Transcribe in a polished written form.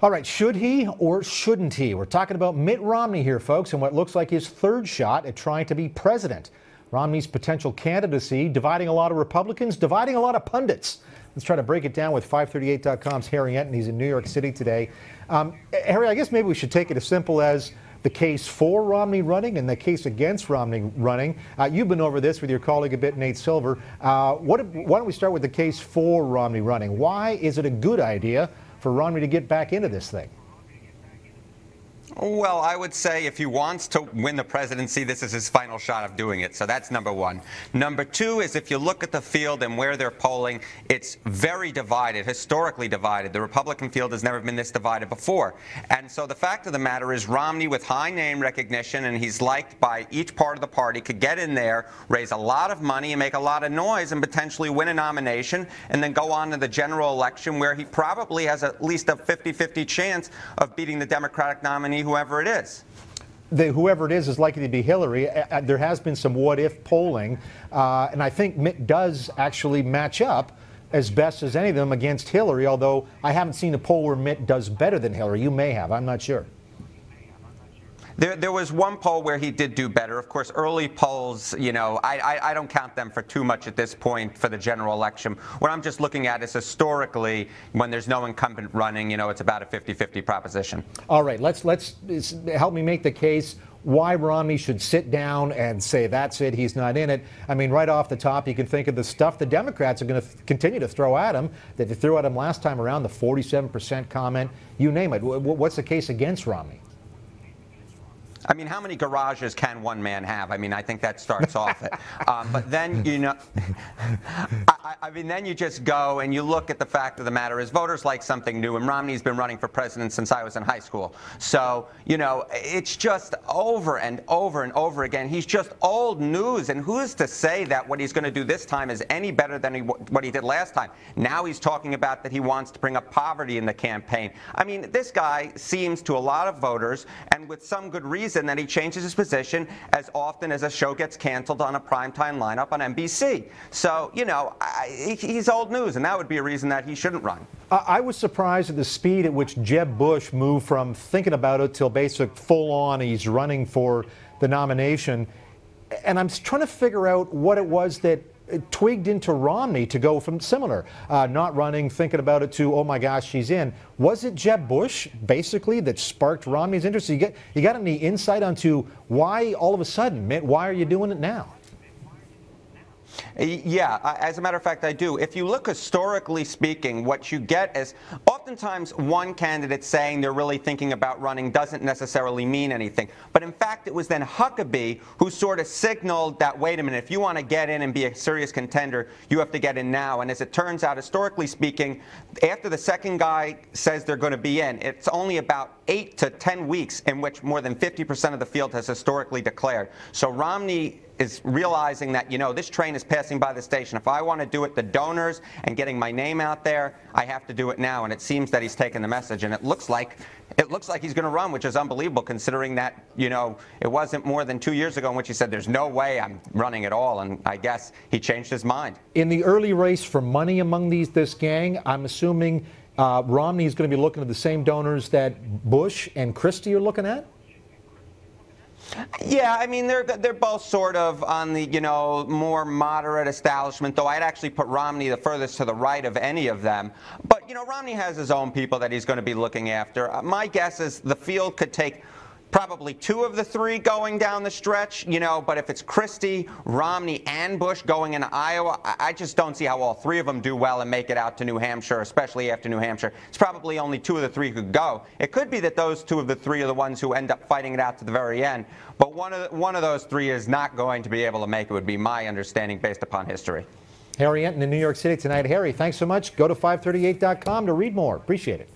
All right, should he or shouldn't he? We're talking about Mitt Romney here, folks, and what looks like his third shot at trying to be president. Romney's potential candidacy dividing a lot of Republicans, dividing a lot of pundits. Let's try to break it down with 538.com's Harry Enton. He's in New York City today. Harry, I guess maybe we should take it as simple as the case for Romney running and the case against Romney running. You've been over this with your colleague a bit, Nate Silver. Why don't we start with the case for Romney running? Why is it a good idea for Romney to get back into this thing? Well, I would say if he wants to win the presidency, this is his final shot of doing it. So that's number one. Number two is if you look at the field and where they're polling, it's very divided, historically divided. The Republican field has never been this divided before. And so the fact of the matter is Romney, with high name recognition, and he's liked by each part of the party, could get in there, raise a lot of money and make a lot of noise and potentially win a nomination and then go on to the general election where he probably has at least a 50-50 chance of beating the Democratic nominee, whoever it is. Whoever it is likely to be Hillary. There has been some what-if polling, and I think Mitt does actually match up as best as any of them against Hillary, although I haven't seen a poll where Mitt does better than Hillary. You may have. I'm not sure. There was one poll where he did do better. Of course, early polls, you know, I don't count them for too much at this point for the general election. What I'm just looking at is historically, when there's no incumbent running, you know, it's about a 50-50 proposition. All right, let's help me make the case why Romney should sit down and say that's it, he's not in it. I mean, right off the top, you can think of the stuff the Democrats are going to continue to throw at him, that they threw at him last time around, the 47% comment, you name it. What's the case against Romney? I mean, how many garages can one man have? I mean, I think that starts off it. But then, you know, I mean, then you just go and you look at the fact of the matter is voters like something new, and Romney's been running for president since I was in high school. So, you know, it's just over and over and over again. He's just old news, and who's to say that what he's going to do this time is any better than what he did last time? Now he's talking about that he wants to bring up poverty in the campaign. I mean, this guy seems to a lot of voters, and with some good reason, that he changes his position as often as a show gets canceled on a primetime lineup on NBC. So, you know, he's old news, and that would be a reason that he shouldn't run. I was surprised at the speed at which Jeb Bush moved from thinking about it till basic full-on he's running for the nomination. And I'm trying to figure out what it was that twigged into Romney to go from similar, not running, thinking about it, to, oh my gosh, she's in. Was it Jeb Bush, basically, that sparked Romney's interest? You got any insight onto why all of a sudden, Mitt, why are you doing it now? Yeah, as a matter of fact, I do. If you look historically speaking, what you get is oftentimes one candidate saying they're really thinking about running doesn't necessarily mean anything. But in fact, it was then Huckabee who sort of signaled that, wait a minute, if you want to get in and be a serious contender, you have to get in now. And as it turns out, historically speaking, after the second guy says they're going to be in, it's only about 8 to 10 weeks in which more than 50% of the field has historically declared. So Romney is realizing that, you know, this train is passing by the station. If I want to do it, the donors and getting my name out there, I have to do it now. And it seems that he's taken the message, and it looks like he's going to run, which is unbelievable considering that, you know, it wasn't more than 2 years ago in which he said there's no way I'm running at all, and I guess he changed his mind. In the early race for money among this gang, I'm assuming Romney is going to be looking at the same donors that Bush and Christie are looking at? Yeah, I mean, they're both sort of on the, you know, more moderate establishment, though I'd actually put Romney the furthest to the right of any of them. But, you know, Romney has his own people that he's going to be looking after. My guess is the field could take probably 2 of the 3 going down the stretch, you know, but if it's Christie, Romney, and Bush going into Iowa, I just don't see how all 3 of them do well and make it out to New Hampshire, especially after New Hampshire. It's probably only 2 of the 3 who could go. It could be that those 2 of the 3 are the ones who end up fighting it out to the very end, but one of those 3 is not going to be able to make it, would be my understanding based upon history. Harry Enton in New York City tonight. Harry, thanks so much. Go to 538.com to read more. Appreciate it.